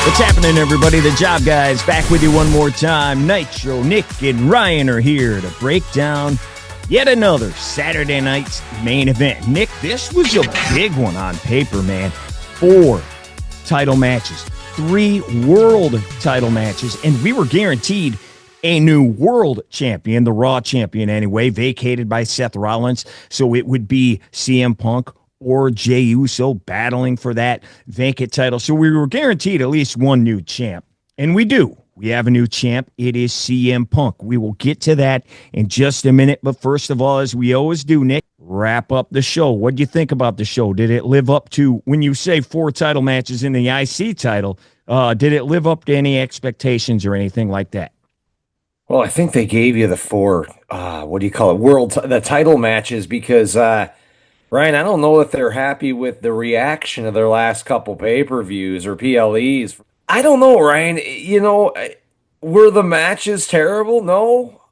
What's happening, everybody? The Job Guys back with you one more time. Nitro, Nick, and Ryan are here to break down yet another Saturday night's main event. Nick, this was a big one on paper, man. 4 title matches, 3 world title matches, and we were guaranteed a new world champion, the Raw champion anyway, vacated by Seth Rollins. So it would be CM Punk or Jey Uso battling for that vacant title. So we were guaranteed at least one new champ. And we do. We have a new champ. It is CM Punk. We will get to that in just a minute. But first of all, as we always do, Nick, wrap up the show. What do you think about the show? Did it live up to, when you say 4 title matches in the IC title, did it live up to any expectations or anything like that? Well, I think they gave you the 4, the title matches because, Ryan, I don't know if they're happy with the reaction of their last couple pay-per-views or PLEs. I don't know, Ryan. You know, were the matches terrible? No.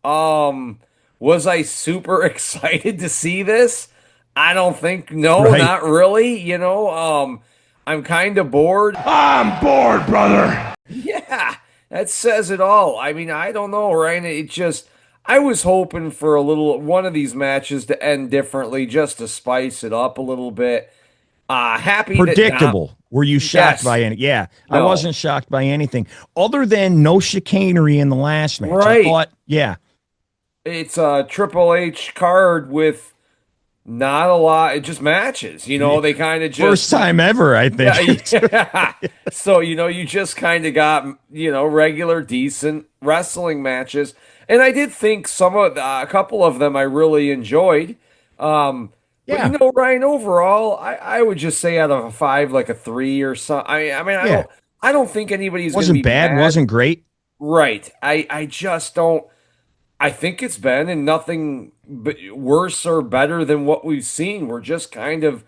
Was I super excited to see this? I don't think. No, right. Not really. You know, I'm kind of bored. I'm bored, brother. Yeah, that says it all. I mean, I don't know, Ryan. It just... I was hoping for one of these matches to end differently, just to spice it up a little bit. Happy predictable. Were you shocked by any? Yeah, no. I wasn't shocked by anything other than no chicanery in the last match. Right? I thought, yeah, it's a Triple H card with not a lot. It just matches. You know, they kind of just first time ever, I think. Yeah. So you just kind of got regular decent wrestling matches. And I did think a couple of them I really enjoyed. But Ryan, overall, I would just say out of a 5, like a 3 or something. I don't think anybody's going to be bad. Mad. Wasn't great. Right. I just don't. I think it's been and nothing worse or better than what we've seen. We're just kind of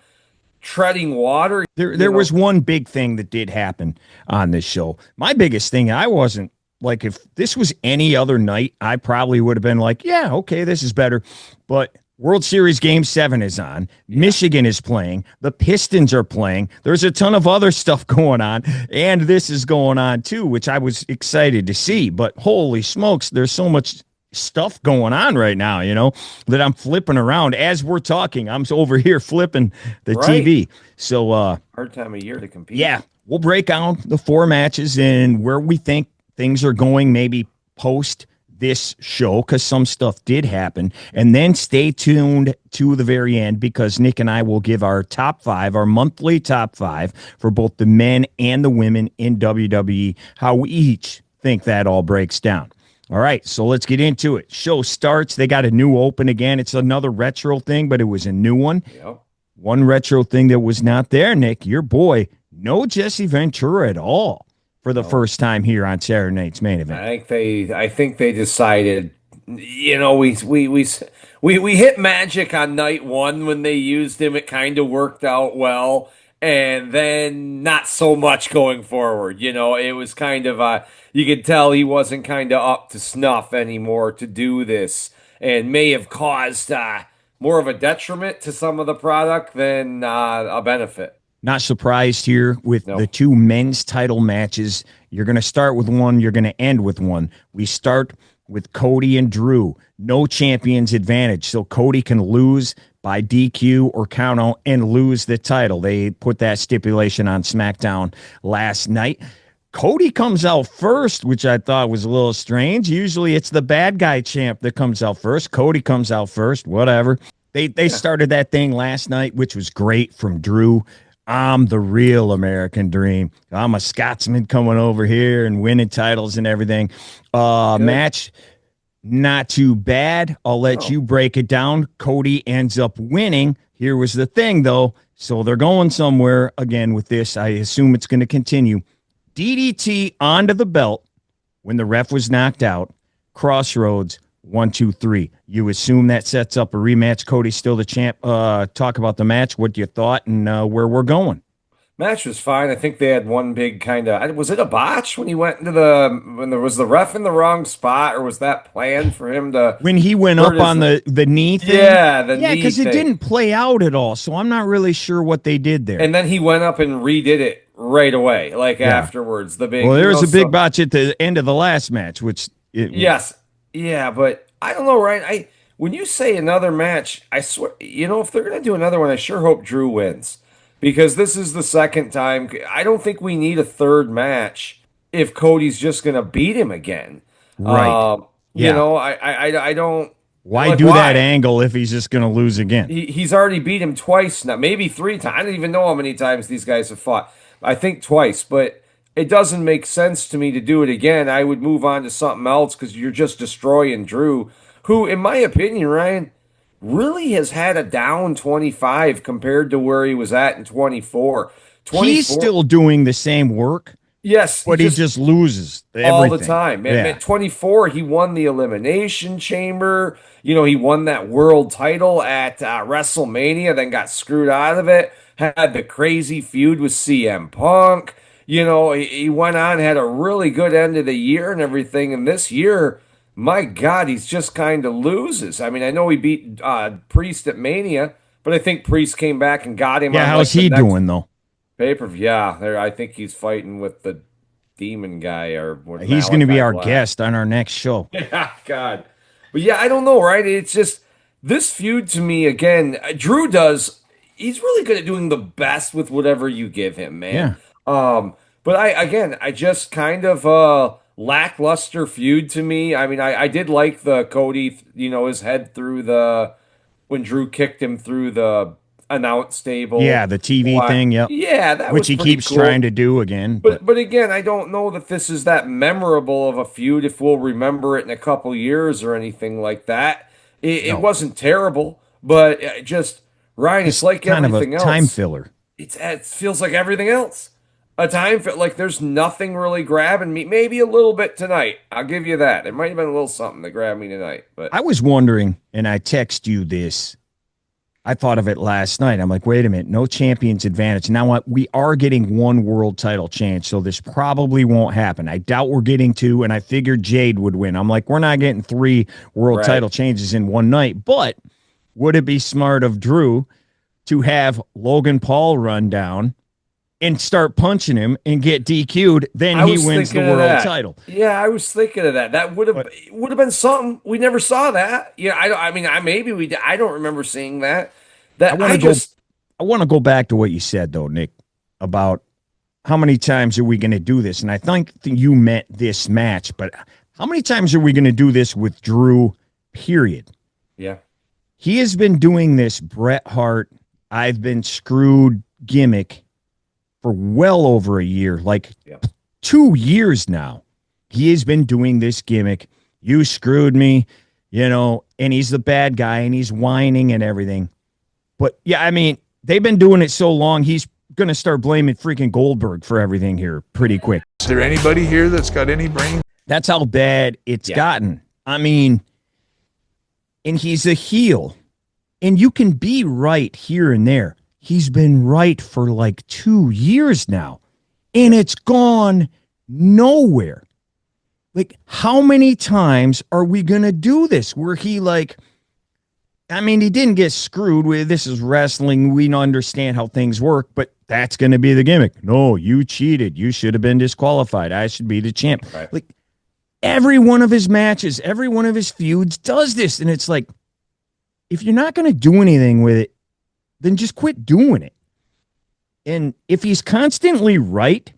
treading water. There was one big thing that did happen on this show. My biggest thing, I wasn't. Like, if this was any other night, I probably would have been like, yeah, okay, this is better. But World Series Game 7 is on. Yeah. Michigan is playing. The Pistons are playing. There's a ton of other stuff going on. And this is going on, too, which I was excited to see. But holy smokes, there's so much stuff going on right now, that I'm flipping around. As we're talking, I'm over here flipping the TV. So hard time of year to compete. Yeah, we'll break down the 4 matches and where we think things are going maybe post this show, because some stuff did happen. And then stay tuned to the very end, because Nick and I will give our top 5, our monthly top 5 for both the men and the women in WWE, how we each think that all breaks down. All right, so let's get into it. Show starts. They got a new open again. It's another retro thing, but it was a new one. Yep. One retro thing that was not there, Nick, your boy, no Jesse Ventura at all. For the first time here on Saturday night's main event. I think they decided, we hit magic on night 1 when they used him. It kind of worked out well, and then not so much going forward. It was kind of you could tell he wasn't kind of up to snuff anymore to do this, and may have caused more of a detriment to some of the product than a benefit. Not surprised here with the 2 men's title matches. You're going to start with one. You're going to end with one. We start with Cody and Drew. No champion's advantage. So Cody can lose by DQ or count out and lose the title. They put that stipulation on SmackDown last night. Cody comes out first, which I thought was a little strange. Usually it's the bad guy champ that comes out first. Cody comes out first, whatever. They started that thing last night, which was great from Drew. I'm the real American dream. I'm a Scotsman coming over here and winning titles and everything. Match, not too bad. I'll let you break it down. Cody ends up winning. Here was the thing, though. So they're going somewhere again with this. I assume it's going to continue. DDT onto the belt when the ref was knocked out. Crossroads, 1, 2, 3. You assume that sets up a rematch. Cody's still the champ. Talk about the match. What you thought and where we're going. Match was fine. I think they had one big kind of... Was it a botch when he went into when there was the ref in the wrong spot, or was that planned for him to... When he went up on the knee thing? Yeah, the knee because it didn't play out at all, so I'm not really sure what they did there. And then he went up and redid it right away, like Yeah. afterwards. The big, Well, there was a big so, botch at the end of the last match, which yes, yeah, but I don't know, Ryan. When you say another match, I swear, if they're gonna do another one, I sure hope Drew wins because this is the second time. I don't think we need a third match if Cody's just gonna beat him again. right. Yeah. I don't Why like do that why. angle if he's just going to lose again? He's already beat him twice now, maybe three times. I don't even know how many times these guys have fought. I think twice, but it doesn't make sense to me to do it again. I would move on to something else because you're just destroying Drew, who, in my opinion, Ryan, really has had a down 25 compared to where he was at in 24. He's 24, still doing the same work, yes, but he just loses all the everything. time. Man, Yeah. 24, he won the Elimination Chamber. He won that world title at WrestleMania, then got screwed out of it. Had the crazy feud with CM Punk. He went on, had a really good end of the year and everything. And this year, my God, he's just kind of loses. I mean, I know he beat Priest at Mania, but I think Priest came back and got him Yeah. on How's like the he next doing, though? pay-per-view. Yeah, I think he's fighting with the demon guy or with He's going to be Malachi our Black. guest on our next show. Yeah, God. But yeah, I don't know, right? It's just this feud to me again. Drew does. He's really good at doing the best with whatever you give him, man. Yeah. But I just kind of lackluster feud to me. I mean, I did like the Cody, his head through when Drew kicked him through the announce table. Yeah. The TV thing. Yep. Yeah, that Which was he pretty keeps cool. trying to do again. But again, I don't know that this is that memorable of a feud if we'll remember it in a couple years or anything like that. It No. wasn't terrible, but just Ryan, it's like kind of a everything else. time filler. It feels like everything else. A time fit like there's nothing really grabbing me. Maybe a little bit tonight. I'll give you that. There might have been a little something that grabbed me tonight. But I was wondering, and I text you this. I thought of it last night. I'm like, wait a minute, no champion's advantage. Now what? We are getting one world title change, so this probably won't happen. I doubt we're getting two, and I figured Jade would win. I'm like, we're not getting three world title changes in one night. But would it be smart of Drew to have Logan Paul run down and start punching him and get DQ'd? Then he wins the world title. Yeah, I was thinking of that. That would have been something. We never saw that. Yeah, I don't remember seeing that. I want to go back to what you said though, Nick, about how many times are we going to do this? And I think you meant this match, but how many times are we going to do this with Drew? Period. Yeah. He has been doing this Bret Hart, I've been screwed gimmick for well over a year, like 2 years now. He has been doing this gimmick. You screwed me, and he's the bad guy and he's whining and everything. But yeah, I mean, they've been doing it so long, he's going to start blaming freaking Goldberg for everything here pretty quick. Is there anybody here that's got any brain? That's how bad it's gotten. I mean, and he's a heel. And you can be right here and there. He's been right for like 2 years now. And it's gone nowhere. Like, how many times are we going to do this where he he didn't get screwed with this is wrestling. We understand how things work, but that's going to be the gimmick. No, you cheated. You should have been disqualified. I should be the champ. Right. Like, every one of his matches, every one of his feuds does this. And it's like, if you're not going to do anything with it, then just quit doing it. And if he's constantly right,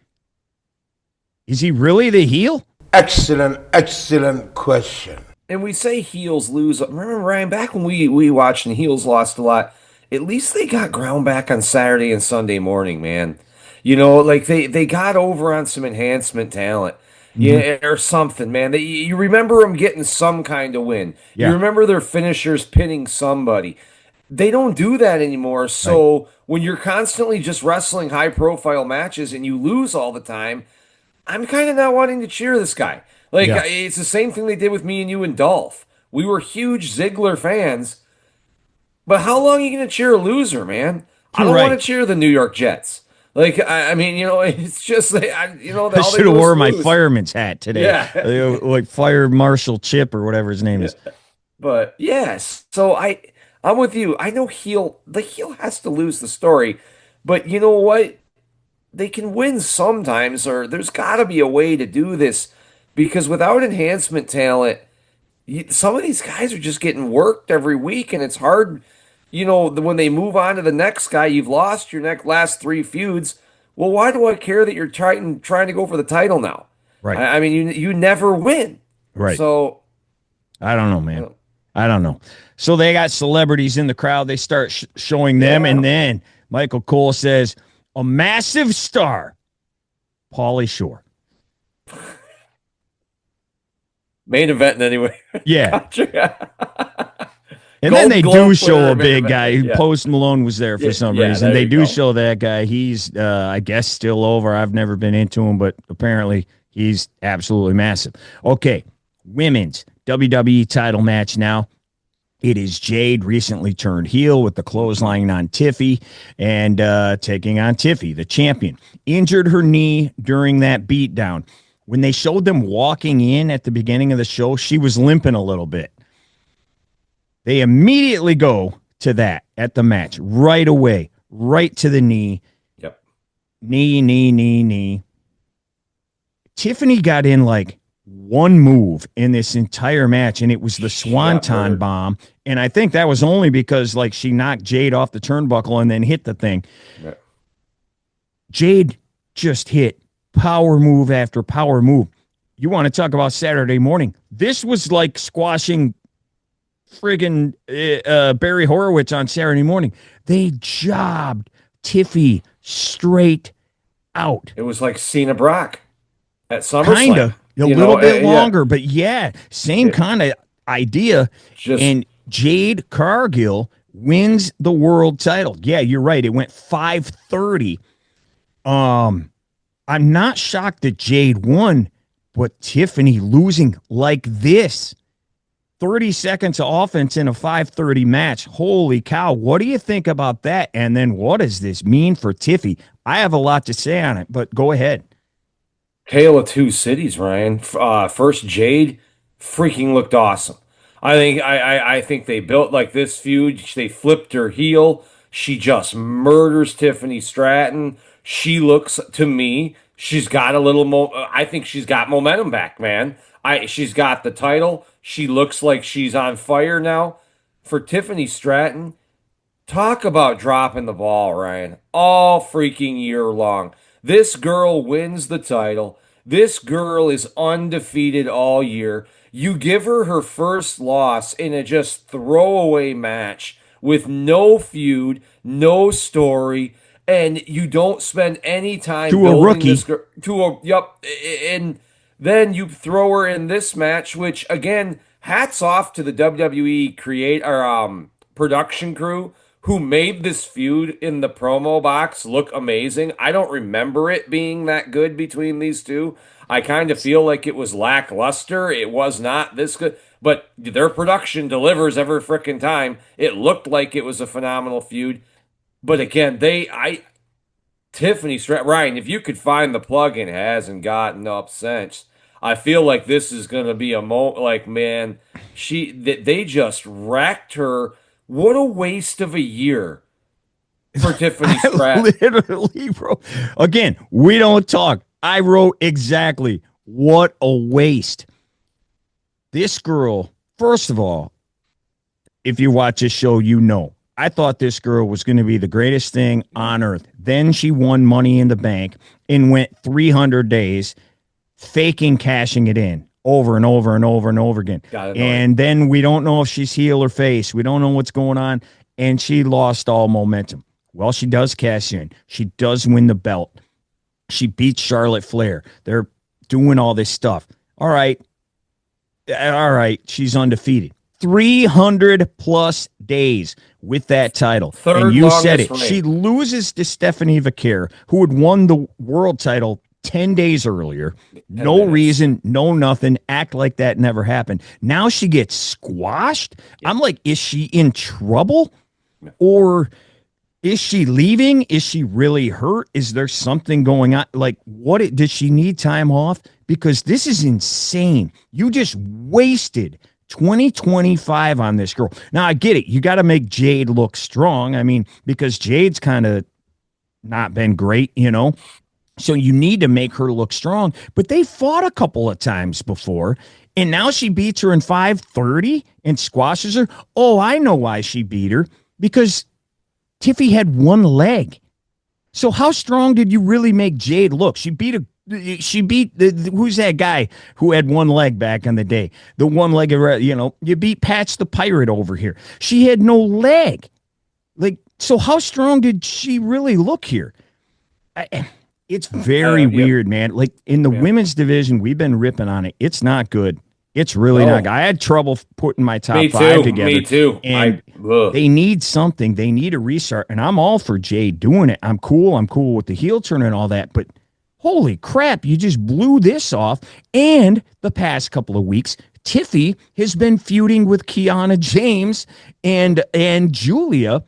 is he really the heel? Excellent question. And we say heels lose. Remember, Ryan, back when we watched and heels lost a lot, at least they got ground back on Saturday and Sunday morning, man. They got over on some enhancement talent. Yeah, or something, man. You remember them getting some kind of win. Yeah. You remember their finishers pinning somebody. They don't do that anymore. So when you're constantly just wrestling high-profile matches and you lose all the time, I'm kind of not wanting to cheer this guy. It's the same thing they did with me and you and Dolph. We were huge Ziggler fans, but how long are you going to cheer a loser, man? I don't want to cheer the New York Jets. It's just, I should have wore my fireman's hat today. Yeah. Like Fire Marshal Chip or whatever his name is. But yes, so I'm with you. I know the heel has to lose the story, but you know what? they can win sometimes, or there's got to be a way to do this because without enhancement talent, some of these guys are just getting worked every week, and it's hard. When they move on to the next guy, you've lost your last three feuds. Well, why do I care that you're trying to go for the title now? Right. I mean, you never win. Right. So I don't know, man. I don't know. So they got celebrities in the crowd. They start showing them, and then Michael Cole says, "A massive star, Pauly Shore." Main event anyway. Yeah. Gotcha. And then they do show a big event. guy. Yeah. Post Malone was there for some reason. They do show that guy. He's, I guess, still over. I've never been into him, but apparently he's absolutely massive. Okay, women's WWE title match now. It is Jade, recently turned heel with the clothesline on Tiffy and taking on Tiffy, the champion. Injured her knee during that beatdown. When they showed them walking in at the beginning of the show, she was limping a little bit. They immediately go to that at the match right away, right to the knee. Yep. Knee. Tiffany got in like one move in this entire match, and it was the Swanton bomb. And I think that was only because like she knocked Jade off the turnbuckle and then hit the thing. Yep. Jade just hit power move after power move. You want to talk about Saturday morning? This was like squashing friggin' Barry Horowitz on Saturday morning. They jobbed Tiffy straight out. It was like Cena Brock at SummerSlam. Kind of. A little bit longer, but same kind of idea. And Jade Cargill wins the world title. Yeah, you're right. It went 5:30. I'm not shocked that Jade won, but Tiffany losing like this. 30 seconds of offense in a 5:30 match. Holy cow. What do you think about that? And then what does this mean for Tiffy? I have a lot to say on it, but go ahead. Tale of two cities, Ryan. First, Jade freaking looked awesome. I think they built like this feud. They flipped her heel. She just murders Tiffany Stratton. She looks, to me, she's got a little I think she's got momentum back, man. She's got the title. She looks like she's on fire now. For Tiffany Stratton, talk about dropping the ball, Ryan. All freaking year long. This girl wins the title. This girl is undefeated all year. You give her first loss in a just throwaway match with no feud, no story, and you don't spend any time to a rookie. And then you throw her in this match, which again, hats off to the WWE production crew who made this feud in the promo box look amazing. I don't remember it being that good between these two. I kind of feel like it was lackluster. It was not this good, but their production delivers every frickin' time. It looked like it was a phenomenal feud. But again, Tiffany Stratton, Ryan, if you could find the plug-in, hasn't gotten up since. I feel like this is going to be a man, they just wrecked her. What a waste of a year for Tiffany Stratton. Literally, bro. Again, we don't talk. I wrote exactly what a waste. This girl, first of all, if you watch this show, you know, I thought this girl was going to be the greatest thing on earth. Then she won Money in the Bank and went 300 days faking cashing it in over and over and over and over again. And then we don't know if she's heel or face. We don't know what's going on. And she lost all momentum. Well, she does cash in. She does win the belt. She beats Charlotte Flair. They're doing all this stuff. All right. She's undefeated. 300 plus days with that title. And you said it. She loses to Stephanie Vaquer, who had won the world title 10 days earlier. No reason, no nothing. Act like that never happened. Now she gets squashed. Yeah. I'm like, is she in trouble? Or is she leaving? Is she really hurt? Is there something going on? Like, did she need time off? Because this is insane. You just wasted 2025 on this girl. Now, I get it. You got to make Jade look strong. I mean, because Jade's kind of not been great, So you need to make her look strong. But they fought a couple of times before, and now she beats her in 5:30 and squashes her. Oh, I know why she beat her, because Tiffy had one leg. So how strong did you really make Jade look? She beat who's that guy who had one leg back in the day? The one-legged, you beat Patch the Pirate over here. She had no leg. So how strong did she really look here? It's very weird, man. Like in the women's division, we've been ripping on it. It's not good. It's really not good. I had trouble putting my top five together. Me too. And they need something. They need a restart. And I'm all for Jade doing it. I'm cool. I'm cool with the heel turn and all that. But holy crap, you just blew this off. And the past couple of weeks, Tiffy has been feuding with Kiana James and Julia,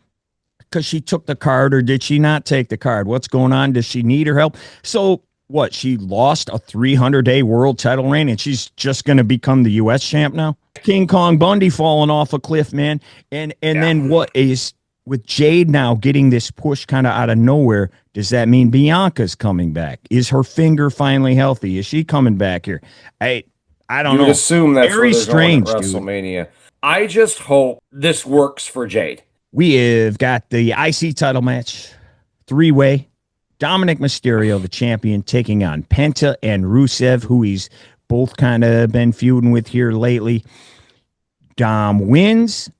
because she took the card, or did she not take the card? What's going on? Does she need her help? So what? She lost a 300-day world title reign, and she's just going to become the U.S. champ now? King Kong Bundy falling off a cliff, man. And then what is with Jade now getting this push kind of out of nowhere? Does that mean Bianca's coming back? Is her finger finally healthy? Is she coming back here? I don't know. You would assume that's very strange, going at WrestleMania. Dude. I just hope this works for Jade. We have got the IC title match, 3-way. Dominik Mysterio, the champion, taking on Penta and Rusev, who he's both kind of been feuding with here lately. Dom wins.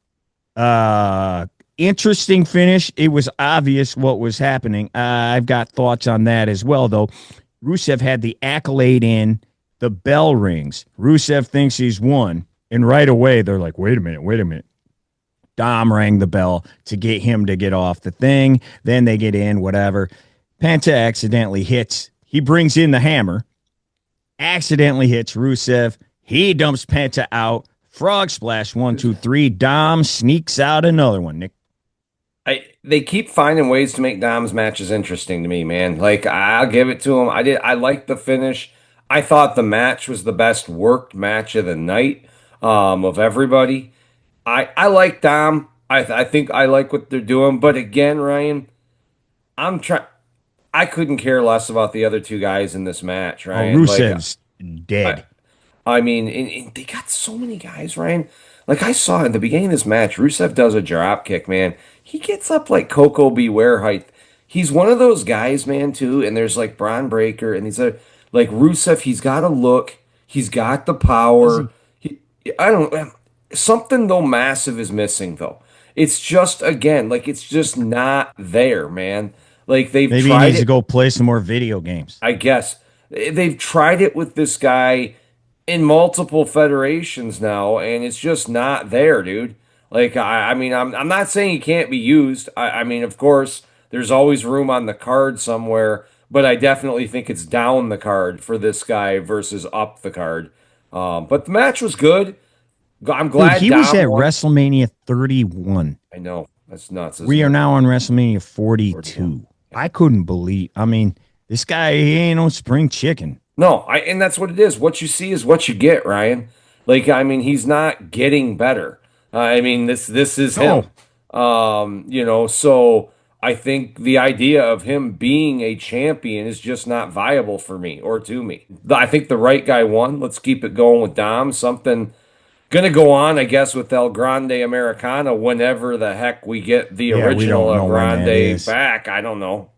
Interesting finish. It was obvious what was happening. I've got thoughts on that as well, though. Rusev had the accolade in. The bell rings. Rusev thinks he's won. And right away, they're like, wait a minute. Dom rang the bell to get him to get off the thing. Then they get in, whatever. Penta accidentally hits. He brings in the hammer. Accidentally hits Rusev. He dumps Penta out. Frog splash, 1, 2, 3. Dom sneaks out another one, Nick. They keep finding ways to make Dom's matches interesting to me, man. Like, I'll give it to him. I liked the finish. I thought the match was the best worked match of the night of everybody. I like Dom. I think I like what they're doing. But again, Ryan, I couldn't care less about the other two guys in this match, Ryan. Rusev's dead. I mean, and they got so many guys, Ryan. Like I saw at the beginning of this match, Rusev does a drop kick, man. He gets up like Coco Beware height. He's one of those guys, man, too. And there's like Braun Breaker, and these are like Rusev. He's got a look. He's got the power. Something, though, massive is missing, though. It's just, again, like, it's just not there, man. Like, maybe he needs to go play some more video games. I guess. They've tried it with this guy in multiple federations now, and it's just not there, dude. Like, I mean, I'm not saying he can't be used. I mean, of course, there's always room on the card somewhere, but I definitely think it's down the card for this guy versus up the card. But the match was good. I'm glad. Dude, he was at WrestleMania 31. I know. That's nuts. We are now on WrestleMania 42. I couldn't believe. I mean, this guy, he ain't no spring chicken. No, and that's what it is. What you see is what you get, Ryan. Like, I mean, he's not getting better. I mean, this is him. So I think the idea of him being a champion is just not viable for me or to me. I think the right guy won. Let's keep it going with Dom. Something going to go on, I guess, with El Grande Americana whenever the heck we get the original El Grande back. I don't know,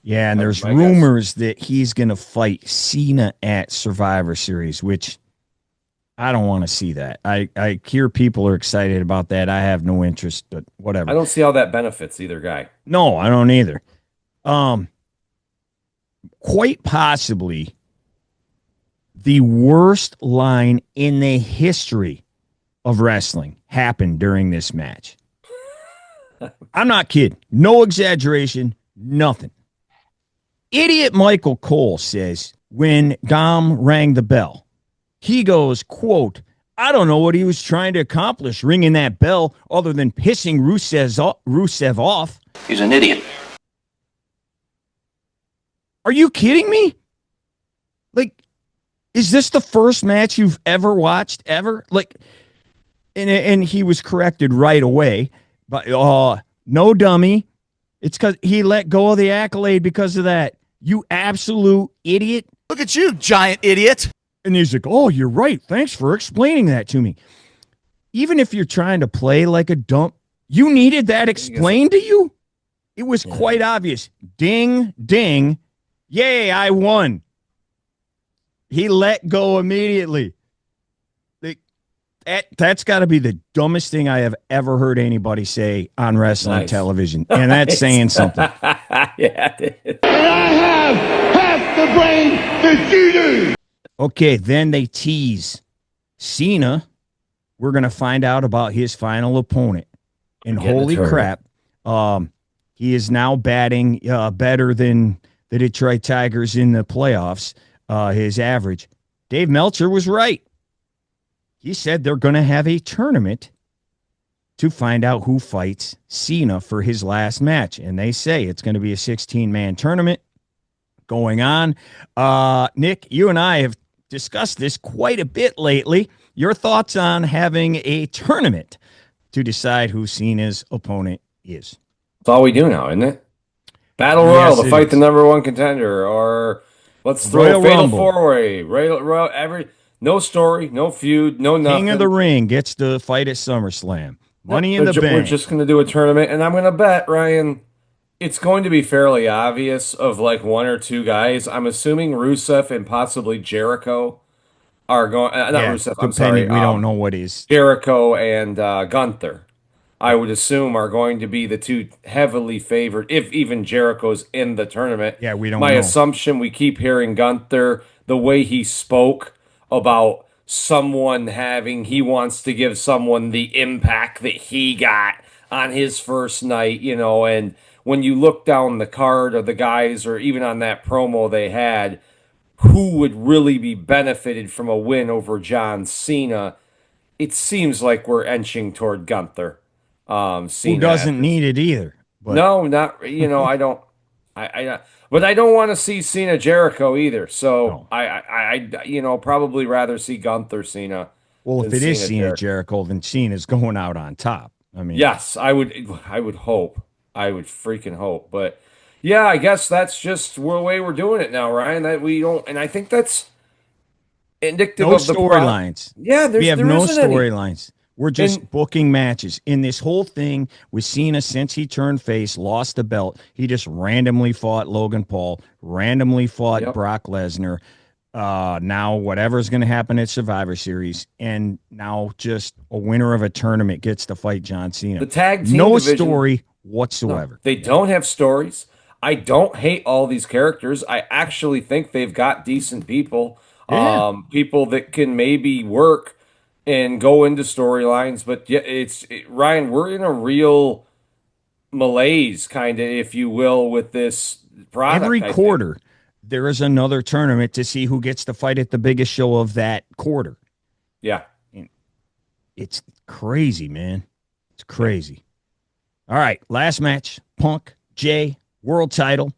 Yeah, and there's rumors that he's going to fight Cena at Survivor Series, which I don't want to see that. I hear people are excited about that. I have no interest, but whatever. I don't see how that benefits either guy. No, I don't either. Quite possibly the worst line in the history of wrestling happened during this match. I'm not kidding. No exaggeration, nothing. Idiot Michael Cole says when Dom rang the bell, he goes, quote, I don't know what he was trying to accomplish ringing that bell other than pissing Rusev off. He's an idiot. Are you kidding me? Like, is this the first match you've ever watched ever? Like, and he was corrected right away. But no dummy. It's because he let go of the accolade because of that. You absolute idiot. Look at you, giant idiot. And he's like, oh, you're right. Thanks for explaining that to me. Even if you're trying to play like a dump, you needed that explained to you? It was quite obvious. Ding, ding. Yay, I won. He let go immediately. That's got to be the dumbest thing I have ever heard anybody say on wrestling television. And that's saying something. Yeah, it is. And I have half the brain that you do. Okay, then they tease Cena. We're going to find out about his final opponent. And holy crap, he is now batting better than the Detroit Tigers in the playoffs, his average. Dave Meltzer was right. He said they're going to have a tournament to find out who fights Cena for his last match. And they say it's going to be a 16-man tournament going on. Nick, you and I have discussed this quite a bit lately. Your thoughts on having a tournament to decide who Cena's opponent is? That's all we do now, isn't it? Battle Royal to fight the #1 contender, or let's throw Royal a fatal Rumble. four-way. No story, no feud, no nothing. King of the Ring gets to fight at SummerSlam. Money in the Bank. We're just going to do a tournament, and I'm going to bet, Ryan, it's going to be fairly obvious of like one or two guys. I'm assuming Rusev and possibly Jericho are going. Rusev. I'm sorry. We don't know what is. Jericho and Gunther, I would assume, are going to be the two heavily favored, if even Jericho's in the tournament. Yeah, we don't My know. assumption, we keep hearing Gunther, the way he spoke about he wants to give someone the impact that he got on his first night, and when you look down the card of the guys, or even on that promo they had, who would really be benefited from a win over John Cena, it seems like we're inching toward Gunther. Cena, who doesn't need it either. But. No, not, I don't. But I don't want to see Cena Jericho either. So no. I probably rather see Gunther Cena. Well, if it is Cena Jericho, then Cena's going out on top. I mean, yes, I would hope. I would freaking hope. But yeah, I guess that's just the way we're doing it now, Ryan. That we don't, and I think that's indicative of the storylines. Yeah, we have no storylines. We're just booking matches. In this whole thing with Cena, since he turned face, lost the belt, he just randomly fought Logan Paul, randomly fought Brock Lesnar. Now whatever's going to happen at Survivor Series, and now just a winner of a tournament gets to fight John Cena. The tag team no division, story whatsoever. No, they don't have stories. I don't hate all these characters. I actually think they've got decent people, people that can maybe work and go into storylines. But yeah, Ryan, we're in a real malaise, kind of, if you will, with this product. Every quarter, there is another tournament to see who gets to fight at the biggest show of that quarter. Yeah. It's crazy, man. It's crazy. All right, last match, Punk, Jey, world title.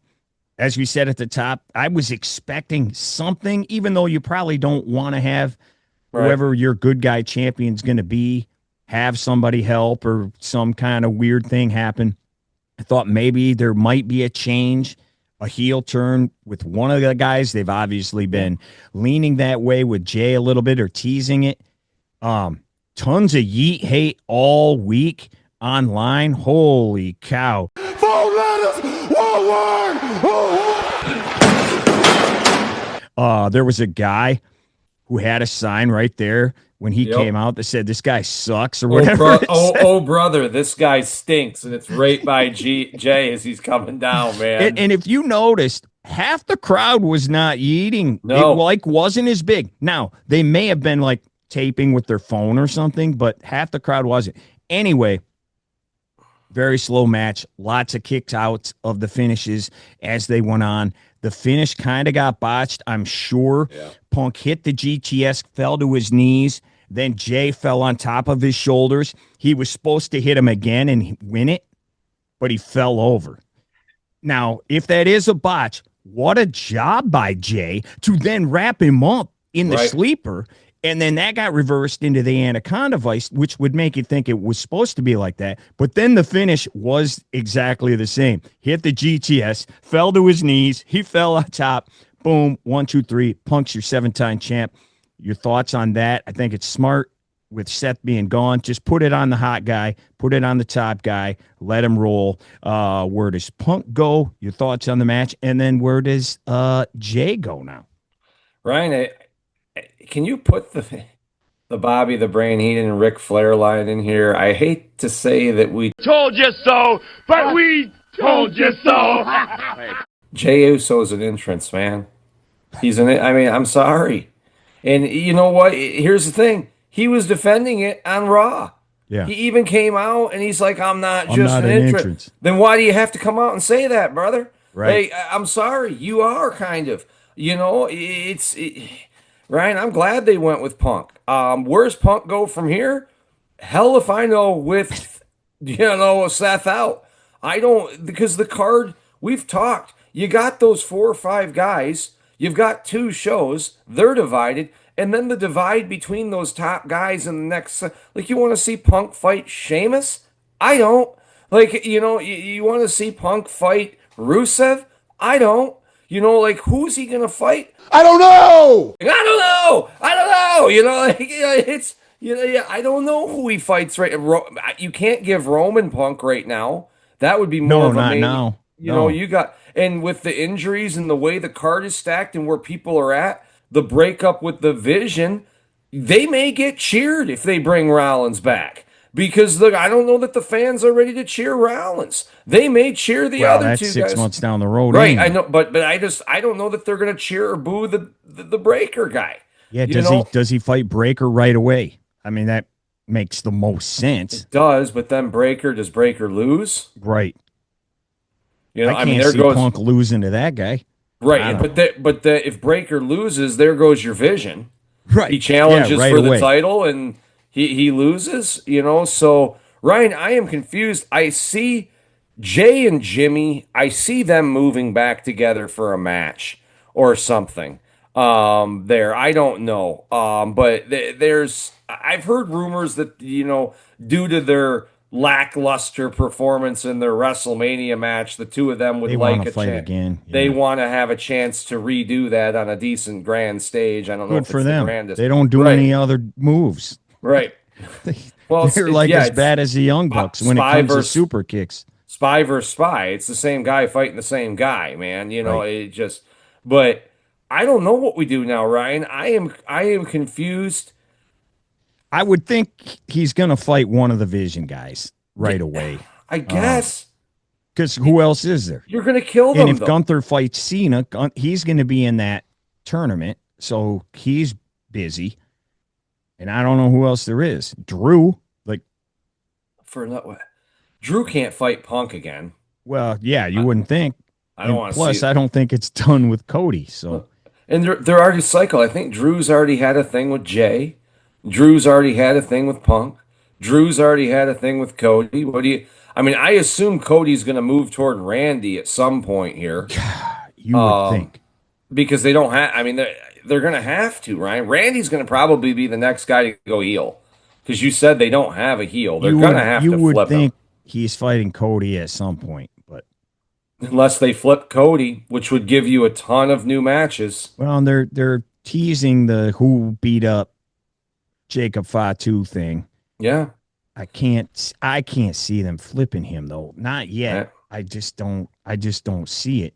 As we said at the top, I was expecting something, even though you probably don't want to have whoever your good guy champion's going to be, have somebody help or some kind of weird thing happen. I thought maybe there might be a change, a heel turn with one of the guys. They've obviously been leaning that way with Jey a little bit, or teasing it. Tons of yeet hate all week online. Holy cow. 4 letters, 1 word. There was a guy who had a sign right there when he came out that said, "This guy sucks," or whatever. Brother, this guy stinks, and it's right by Jey as he's coming down, man. And if you noticed, half the crowd was not yeeting. No. It wasn't as big. Now, they may have been like taping with their phone or something, but half the crowd wasn't. Anyway, very slow match. Lots of kicks out of the finishes as they went on. The finish kind of got botched, I'm sure. Yeah. Punk hit the GTS, fell to his knees. Then Jey fell on top of his shoulders. He was supposed to hit him again and win it, but he fell over. Now, if that is a botch, what a job by Jey to then wrap him up in the sleeper And then that got reversed into the Anaconda Vice, which would make you think it was supposed to be like that. But then the finish was exactly the same. Hit the GTS, fell to his knees. He fell on top. Boom. 1, 2, 3. Punk's your 7-time champ. Your thoughts on that? I think it's smart with Seth being gone. Just put it on the hot guy. Put it on the top guy. Let him roll. Where does Punk go? Your thoughts on the match? And then where does Jey go now? Ryan, can you put the Bobby the Brain Heenan and Ric Flair line in here? I hate to say that we Told you so, but we told you so. Jey Uso's an entrance, man. I'm sorry. And you know what? Here's the thing. He was defending it on Raw. Yeah. He even came out and he's like, I'm not an entrance. Then why do you have to come out and say that, brother? Right. Hey, I'm sorry. You are kind of. Ryan, I'm glad they went with Punk. Where's Punk go from here? Hell if I know with, Seth out. I don't, because the card, we've talked. You got those 4 or 5 guys. You've got 2 shows. They're divided. And then the divide between those top guys in the next, you want to see Punk fight Sheamus? I don't. You want to see Punk fight Rusev? I don't. Who's he going to fight? I don't know. I don't know who he fights right. You can't give Roman Punk right now. That would be more of a not main, now. You got, and with the injuries and the way the card is stacked and where people are at, the breakup with the Vision, they may get cheered if they bring Rollins back. Because I don't know that the fans are ready to cheer Rollins. They may cheer the other that's 2 6 guys. months down the road. Right, anyway. I know, but I don't know that they're going to cheer or boo the Breaker guy. Yeah, does he fight Breaker right away? I mean, that makes the most sense. It does, but then does Breaker lose? Right. I can't see Punk losing to that guy. Right, but if Breaker loses, there goes your Vision. Right. He challenges right for away. the title and he loses, So, Ryan, I am confused. I see Jey and Jimmy, I see them moving back together for a match or something. I don't know. But I've heard rumors that, due to their lackluster performance in their WrestleMania match, the 2 of them would like a fight chance again. Yeah. They want to have a chance to redo that on a decent grand stage. I don't know Good if for it's them. the grandest. They don't do any other moves. Right. They're as bad as the Young Bucks when it comes to super kicks. Spy versus spy. It's the same guy fighting the same guy, man. Right. But I don't know what we do now, Ryan. I am confused. I would think he's going to fight one of the Vision guys right away. I guess. Because who else is there? You're going to kill them, And if Gunther fights Cena, he's going to be in that tournament, so he's busy. And I don't know who else there is. Drew, Drew can't fight Punk again. Well, yeah, you wouldn't think. I don't want to see Plus, I don't think it's done with Cody. So, and they're already cycled. I think Drew's already had a thing with Jey. Drew's already had a thing with Punk. Drew's already had a thing with Cody. I assume Cody's going to move toward Randy at some point here. You would think. Because they don't have, they're going to have to, Ryan. Randy's going to probably be the next guy to go heel. Because you said they don't have a heel. They're going to have to flip him. You would think he's fighting Cody at some point, but unless they flip Cody, which would give you a ton of new matches. Well, they're teasing the who beat up Jacob Fatu thing. Yeah. I can't see them flipping him though. Not yet. Yeah. I just don't see it.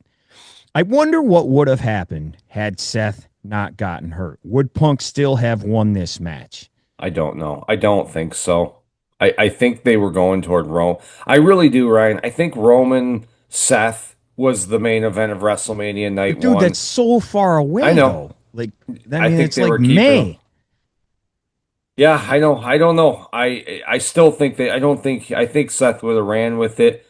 I wonder what would have happened had Seth not gotten hurt. Would Punk still have won this match? I don't know. I don't think so. I think they were going toward Rome. I really do, Ryan. I think Roman Seth was the main event of WrestleMania night Dude, 1. that's so far away. I know. Though. I think it's they were May. keeping. Yeah, I know. I don't know. I still think I think Seth would have ran with it.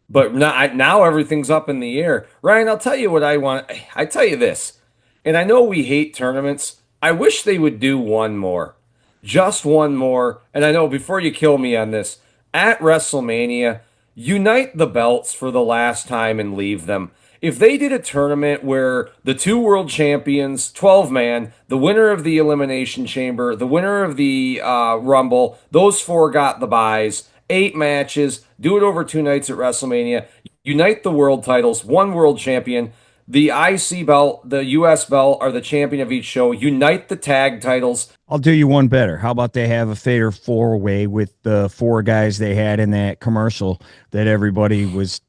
But now everything's up in the air. Ryan, I'll tell you what I want. I tell you this. And I know we hate tournaments. I wish they would do one more. Just one more. And I know, before you kill me on this, at WrestleMania, unite the belts for the last time and leave them. if they did a tournament where the two world champions, 12-man, the winner of the Elimination Chamber, the winner of the Rumble, those four got the buys, 8 matches, do it over 2 nights at WrestleMania, unite the world titles, one world champion, the IC belt, the US belt are the champion of each show, unite the tag titles. I'll do you one better. How about they have a fatal 4-way with the 4 guys they had in that commercial that everybody was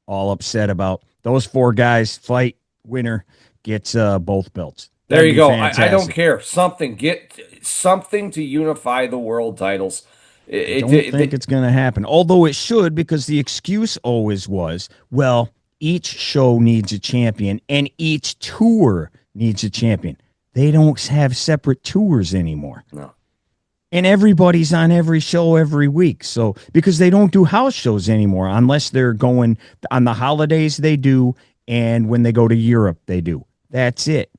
all upset about? Those 4 guys fight, winner gets both belts. There you go. I don't care. Get something to unify the world titles. I don't think it's going to happen, although it should, because the excuse always was, well, each show needs a champion and each tour needs a champion. They don't have separate tours anymore. No. And everybody's on every show every week. So, because they don't do house shows anymore, unless they're going on the holidays, they do. And when they go to Europe, they do. That's it.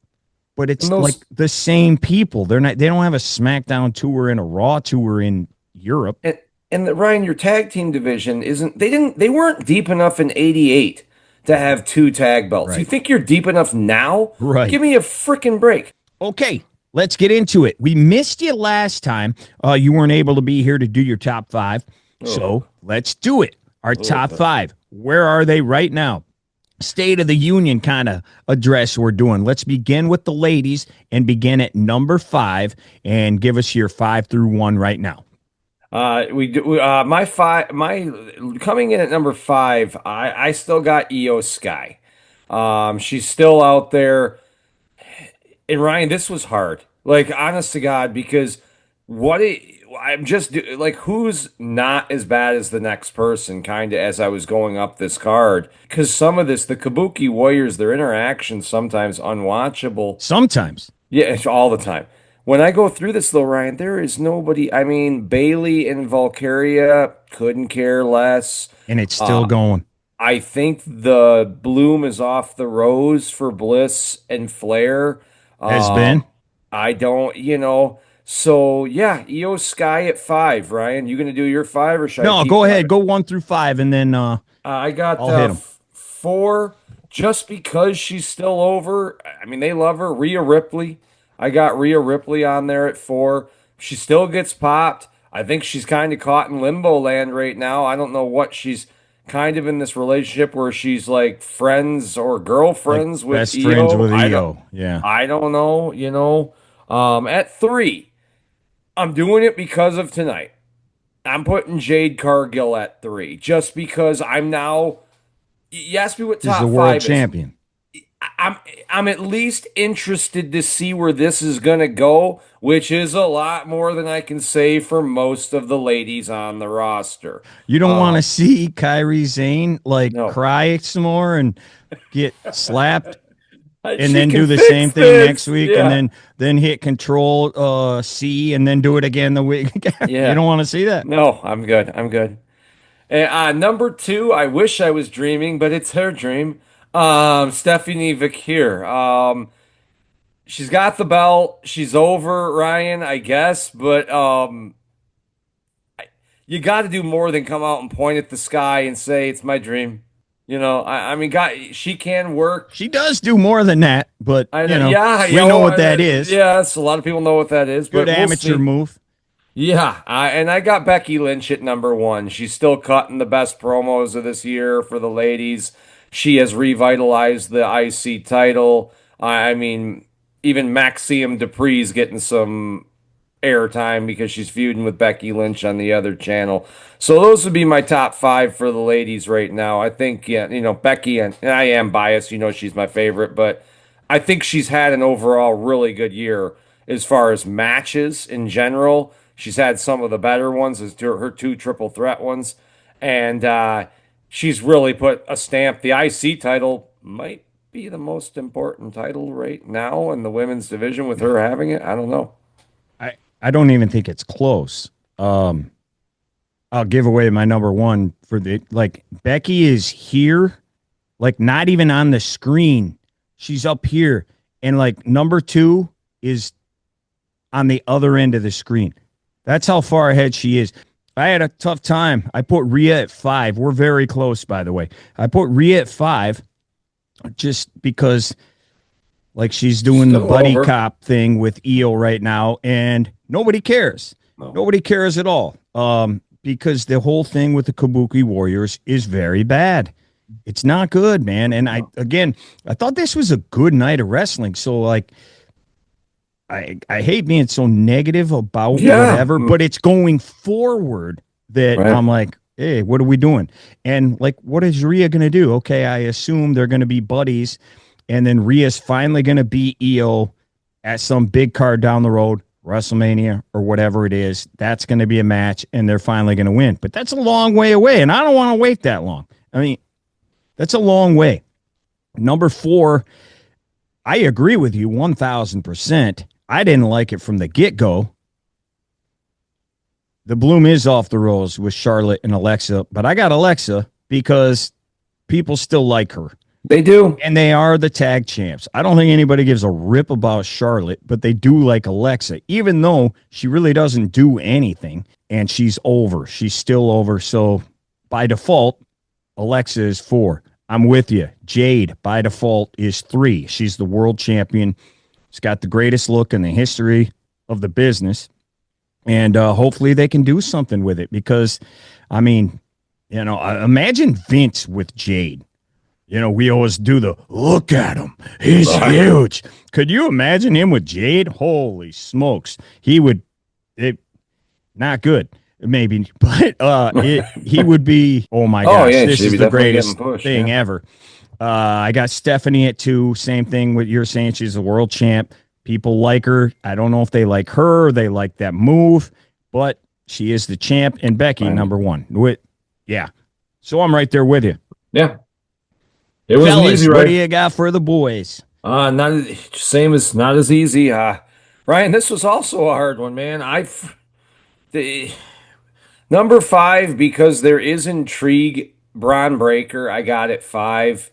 But it's like the same people. They don't have a SmackDown tour and a Raw tour in Europe. And Ryan, your tag team division they weren't deep enough in 88 to have 2 tag belts. Right. You think you're deep enough now? Right. Give me a freaking break. Okay, let's get into it. We missed you last time. You weren't able to be here to do your top 5. So let's do it. Our top 5. Where are they right now? State of the Union kind of address we're doing. Let's begin with the ladies and begin at number 5 and give us your 5 through 1 right now. My coming in at number 5, I still got Io Sky. She's still out there. And Ryan, this was hard. Like, honest to God, because I'm just like, who's not as bad as the next person, kind of, as I was going up this card. Because some of this, the Kabuki Warriors, their interactions sometimes unwatchable. Sometimes. Yeah, it's all the time. When I go through this, though, Ryan, there is nobody. I mean, Bayley and Valkyria couldn't care less. And it's still going. I think the bloom is off the rose for Bliss and Flair. Has been. I don't, So, yeah, Io Sky at 5. Ryan, you going to do your 5 or should I? No, go ahead. Go 1 through 5, and then I got 4 just because she's still over. I mean, they love her. Rhea Ripley. I got Rhea Ripley on there at 4. She still gets popped. I think she's kind of caught in limbo land right now. I don't know what she's kind of in this relationship where she's like friends or girlfriends with best Io. Friends with Io. Yeah. I don't know, at 3, I'm doing it because of tonight. I'm putting Jade Cargill at 3 just because I'm now. You asked me what top 5 is. She's the world champion. I'm at least interested to see where this is going to go, which is a lot more than I can say for most of the ladies on the roster. You don't want to see Kairi Sane cry some more and get slapped and then do the same thing next week and then hit Control C and then do it again the week. You don't want to see that. No, I'm good. And number 2, I wish I was dreaming, but it's her dream. Stephanie Vaquer. She's got the belt. She's over, Ryan, I guess, but you got to do more than come out and point at the sky and say it's my dream. I mean, God, she can work. She does do more than that, but we know what that is. Yes, a lot of people know what that is. Good amateur move. Yeah, and I got Becky Lynch at number 1. She's still cutting the best promos of this year for the ladies. She has revitalized the IC title. I mean, even Maxime Dupree's getting some airtime because she's feuding with Becky Lynch on the other channel. So those would be my top 5 for the ladies right now. I think, Becky, and I am biased. She's my favorite, but I think she's had an overall really good year as far as matches in general. She's had some of the better ones, as her 2 triple threat ones. And she's really put a stamp. The IC title might be the most important title right now in the women's division with her having it. I don't know. I don't even think it's close. I'll give away my number 1 for Becky is here, not even on the screen. She's up here. And number 2 is on the other end of the screen. That's how far ahead she is. I had a tough time. I put Rhea at 5. We're very close, by the way. I put Rhea at 5. just because like she's doing the buddy cop thing with Io right now, and nobody cares. No. Nobody cares at all. Because the whole thing with the Kabuki Warriors is very bad. It's not good, man. And I thought this was a good night of wrestling. So like, I hate being so negative about whatever, but it's going forward that I'm like, hey, what are we doing? And like, what is Rhea going to do? Okay, I assume they're going to be buddies, and then Rhea's finally going to beat Io at some big card down the road, WrestleMania or whatever it is. That's going to be a match, and they're finally going to win. But that's a long way away, and I don't want to wait that long. I mean, that's a long way. Number 4, I agree with you 1,000%. I didn't like it from the get-go. The bloom is off the rose with Charlotte and Alexa, but I got Alexa because people still like her. They do. And they are the tag champs. I don't think anybody gives a rip about Charlotte, but they do like Alexa, even though she really doesn't do anything, and she's over. She's still over. So by default, Alexa is 4. I'm with you. Jade, by default, is 3. She's the world champion. She's got the greatest look in the history of the business. And hopefully they can do something with it because, I mean, imagine Vince with Jade. We always do the look at him. He's huge. Could you imagine him with Jade? Holy smokes. He would, not good, maybe, but he would be, oh my gosh, this is the greatest thing ever. I got Stephanie at 2. Same thing with you're saying. She's a world champ. People like her. I don't know if they like her or they like that move, but she is the champ. And Becky, number 1. So I'm right there with you. Yeah. It was easy, right? What do you got for the boys? Not as easy. Ryan, this was also a hard one, man. Number 5, because there is intrigue, Braun Breaker, I got it 5.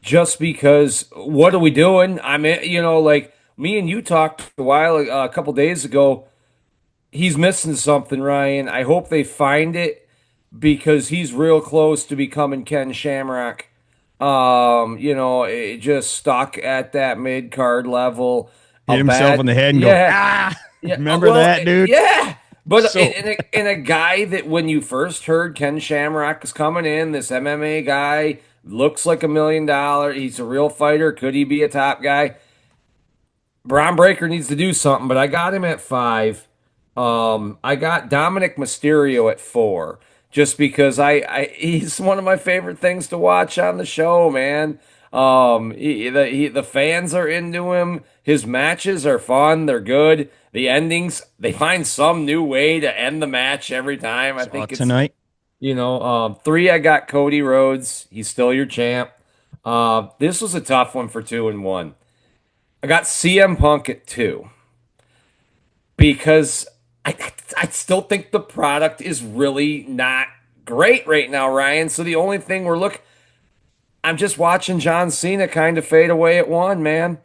Just because, what are we doing? I mean, like me and you talked a couple days ago. He's missing something, Ryan. I hope they find it because he's real close to becoming Ken Shamrock. Just stuck at that mid card level. Hit himself in the head and go, remember that, dude? Yeah. But in a guy that when you first heard Ken Shamrock is coming in, this MMA guy looks like $1 million. He's a real fighter. Could he be a top guy? Braun Breaker needs to do something, but I got him at 5. I got Dominik Mysterio at 4. Just because he's one of my favorite things to watch on the show, man. The fans are into him. His matches are fun. They're good. The endings, they find some new way to end the match every time. I think it's tonight. 3, I got Cody Rhodes. He's still your champ. This was a tough one for 2 and 1. I got CM Punk at 2 because I still think the product is really not great right now, Ryan. So the only thing I'm just watching John Cena kind of fade away at 1, man.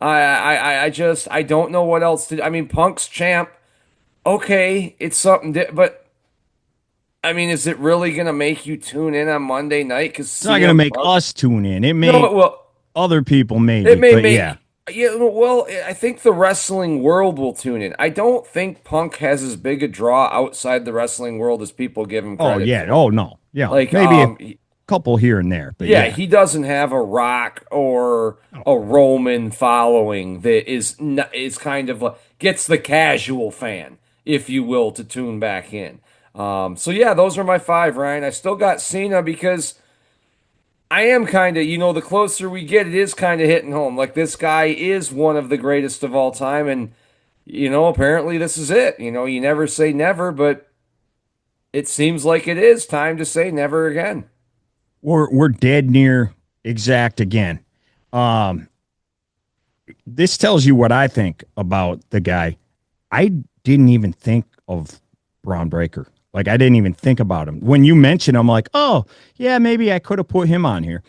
I don't know what else to do. I mean, Punk's champ. Okay, it's something, but I mean, is it really going to make you tune in on Monday night? Because it's not going to make us tune in. It may other people maybe. It may, yeah. Yeah, well, I think the wrestling world will tune in. I don't think Punk has as big a draw outside the wrestling world as people give him credit. Oh, yeah. For. Oh, no. Yeah. Like maybe a couple here and there. But yeah, he doesn't have a Rock or a Roman following that is kind of gets the casual fan, if you will, to tune back in. So, yeah, those are my 5, Ryan. I still got Cena because I am kind of, the closer we get, it is kind of hitting home. Like, this guy is one of the greatest of all time, and, apparently this is it. You never say never, but it seems like it is time to say never again. We're dead near exact again. This tells you what I think about the guy. I didn't even think of Braun Breaker. Like, I didn't even think about him. When you mentioned him, I'm like, oh, yeah, maybe I could have put him on here.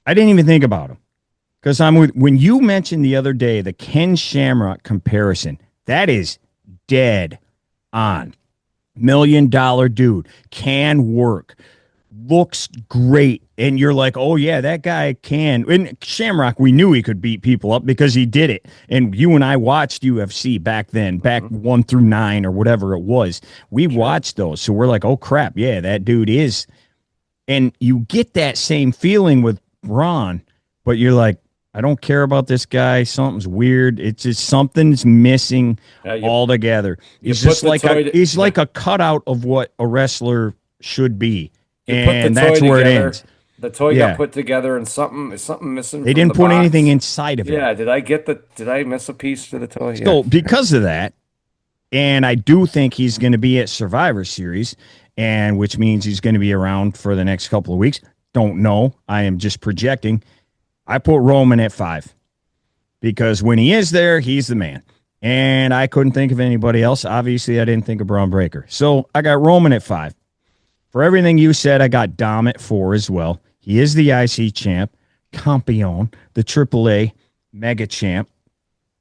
I didn't even think about him. Because when you mentioned the other day the Ken Shamrock comparison, that is dead on. $1 million dude, can work. looks great. And you're like, oh, yeah, that guy can. And Shamrock, we knew he could beat people up because he did it. And you and I watched UFC back then, back 1 through 9 or whatever it was. We watched those. So we're like, oh, crap, yeah, that dude is. And you get that same feeling with Braun, but you're like, I don't care about this guy. Something's weird. It's just something's missing altogether. He's just like he's like a cutout of what a wrestler should be. And that's where it ends. The toy got put together, and something missing. They didn't put anything inside of it. Yeah, did I miss a piece to the toy? So because of that, and I do think he's going to be at Survivor Series, and which means he's going to be around for the next couple of weeks. Don't know. I am just projecting. I put Roman at 5 because when he is there, he's the man. And I couldn't think of anybody else. Obviously, I didn't think of Braun Breaker. So I got Roman at 5. For everything you said, I got Dom at 4 as well. He is the IC champ, Campeon, the AAA mega champ.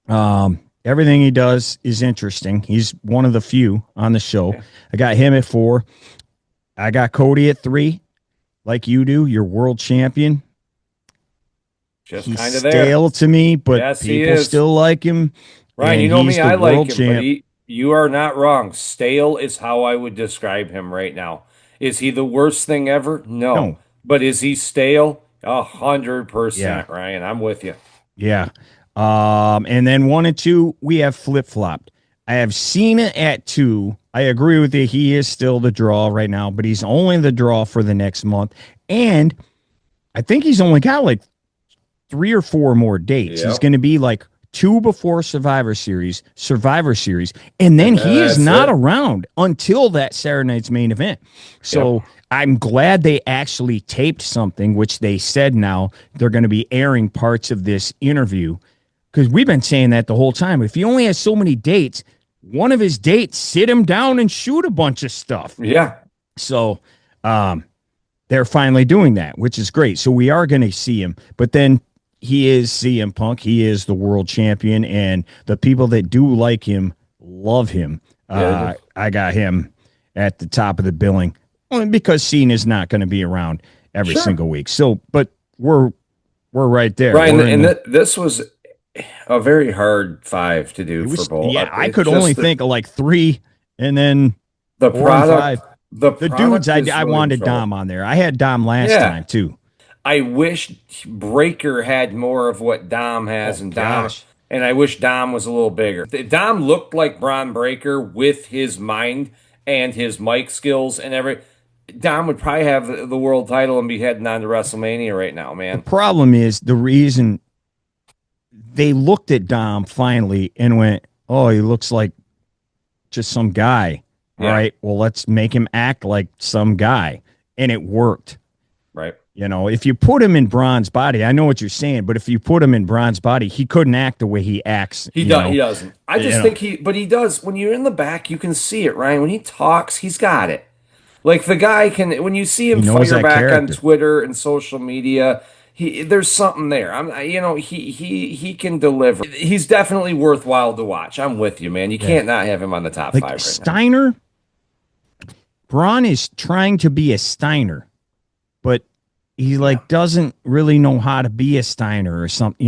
Everything he does is interesting. He's one of the few on the show. I got him at 4. I got Cody at 3, like you do. You're world champion. Just he's kind of there. Stale to me, but people still like him. Ryan, you know me, I like him, but you are not wrong. Stale is how I would describe him right now. Is he the worst thing ever? No. But is he stale? 100%, Ryan. I'm with you. Yeah. And then 1 and 2, we have flip-flopped. I have Cena at 2. I agree with you. He is still the draw right now, but he's only the draw for the next month. And I think he's only got like 3 or 4 more dates. He's going to be like 2 before Survivor Series, and then he is not around until that Saturday night's main event. So I'm glad they actually taped something, which they said now they're going to be airing parts of this interview, because we've been saying that the whole time. If he only has so many dates, one of his dates, sit him down and shoot a bunch of stuff. Yeah. So they're finally doing that, which is great. So we are going to see him, but then he is CM Punk. He is the world champion, and the people that do like him love him. I got him at the top of the billing, only because Cena's not going to be around every single week. So, but we're right there. Ryan, this was a very hard 5 to do for both. Yeah, I could only think of like 3, and then the 4 product, and 5. The dudes, I wanted Dom on there. I had Dom last time too. I wish Breaker had more of what Dom has, and I wish Dom was a little bigger. Dom looked like Braun Breaker with his mind and his mic skills and everything. Dom would probably have the world title and be heading on to WrestleMania right now, man. The problem is the reason they looked at Dom finally and went, oh, he looks like just some guy. All right, well, let's make him act like some guy. And it worked. Right. You know, if you put him in Braun's body, I know what you're saying, but if you put him in Braun's body, he couldn't act the way he acts. He doesn't. I just think he does. When you're in the back, you can see it, Ryan. When he talks, he's got it. Like the guy can, when you see him fire back on Twitter and social media, there's something there. He can deliver. He's definitely worthwhile to watch. I'm with you, man. You can't not have him on the top 5 right Steiner, now. Braun is trying to be a Steiner, but he doesn't really know how to be a Steiner or something,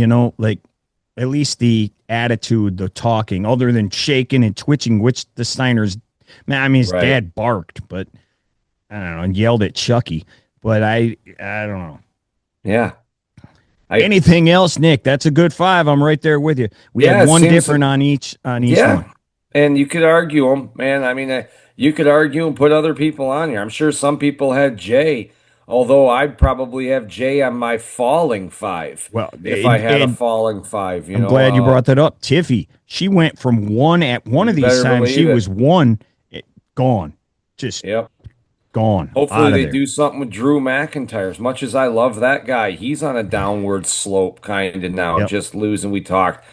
at least the attitude, the talking, other than shaking and twitching, which the Steiners, his dad barked, but I don't know, and yelled at Chucky, but I don't know. Yeah. Anything else, Nick? That's a good 5. I'm right there with you. We have one different on each one. And you could argue them, man. You could argue and put other people on here. I'm sure some people had Jey, although I'd probably have Jey on my falling 5. Well, if I had a falling 5, I'm glad you brought that up. Tiffy, she went from 1 at one of these times. She was 1, gone, just gone. Hopefully they do something with Drew McIntyre. As much as I love that guy, he's on a downward slope kind of now, just losing. We talked,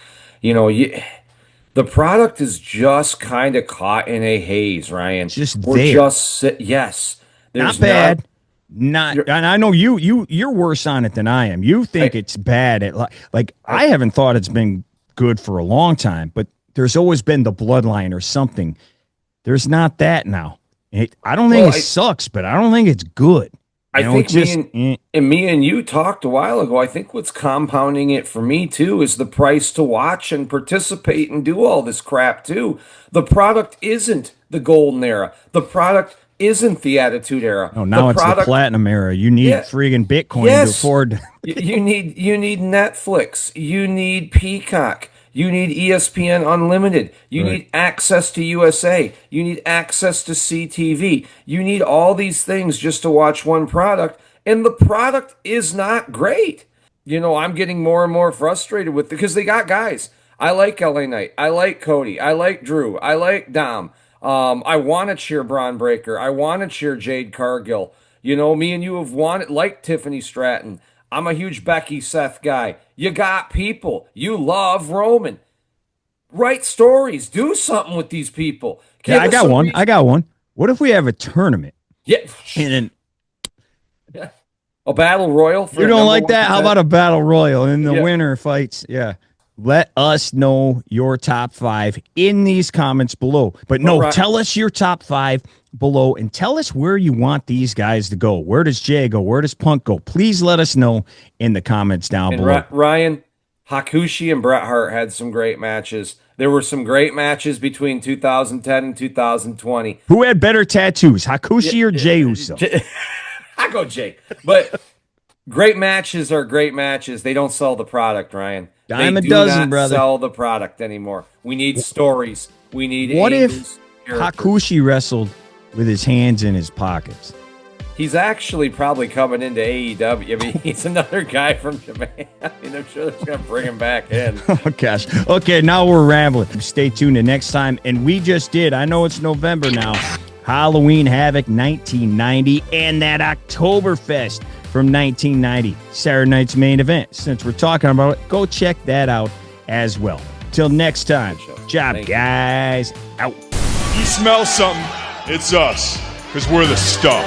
the product is just kind of caught in a haze, Ryan. Yes. Not bad. And I know you're worse on it than I am. You think it's bad at I haven't thought it's been good for a long time, but there's always been the bloodline or something. There's not that now. I don't think it sucks, but I don't think it's good. I think me and you talked a while ago. I think what's compounding it for me too is the price to watch and participate and do all this crap too. The product isn't the golden era. The product isn't the attitude era. No, now it's the platinum era. You need friggin' Bitcoin to afford. you need Netflix. You need Peacock. You need ESPN Unlimited. You need access to USA. You need access to CTV. You need all these things just to watch one product, and the product is not great. You know, I'm getting more and more frustrated with it because they got guys. I like LA Knight. I like Cody. I like Drew. I like Dom. I want to cheer Braun Breaker. I want to cheer Jade Cargill. You know, me and you have wanted, like Tiffany Stratton. I'm a huge Becky Seth guy. You got people. You love Roman. Write stories. Do something with these people. I got one. What if we have a tournament? Yeah. And a battle royal? You don't like that? How about a battle royal and the winner fights? Yeah. Let us know your top 5 in these comments below. But no, tell us your top 5 below and tell us where you want these guys to go. Where does Jay go? Where does Punk go? Please let us know in the comments down below. Ryan, Hakushi and Bret Hart had some great matches. There were some great matches between 2010 and 2020. Who had better tattoos, Hakushi or Jey Uso? I go Jay. But great matches are great matches. They don't sell the product, Ryan. Dime a dozen, brother. Sell the product anymore. We need stories. We need What if Hakushi wrestled with his hands in his pockets? He's actually probably coming into AEW. I mean, he's another guy from Japan. I mean, I'm sure they're going to bring him back in. Oh, gosh. Okay, now we're rambling. Stay tuned to next time. And we just did, I know it's November now, Halloween Havoc 1990 and that Oktoberfest from 1990, Saturday night's main event. Since we're talking about it, go check that out as well. Till next time, job, guys. Out. You smell something, it's us, because we're the stuff.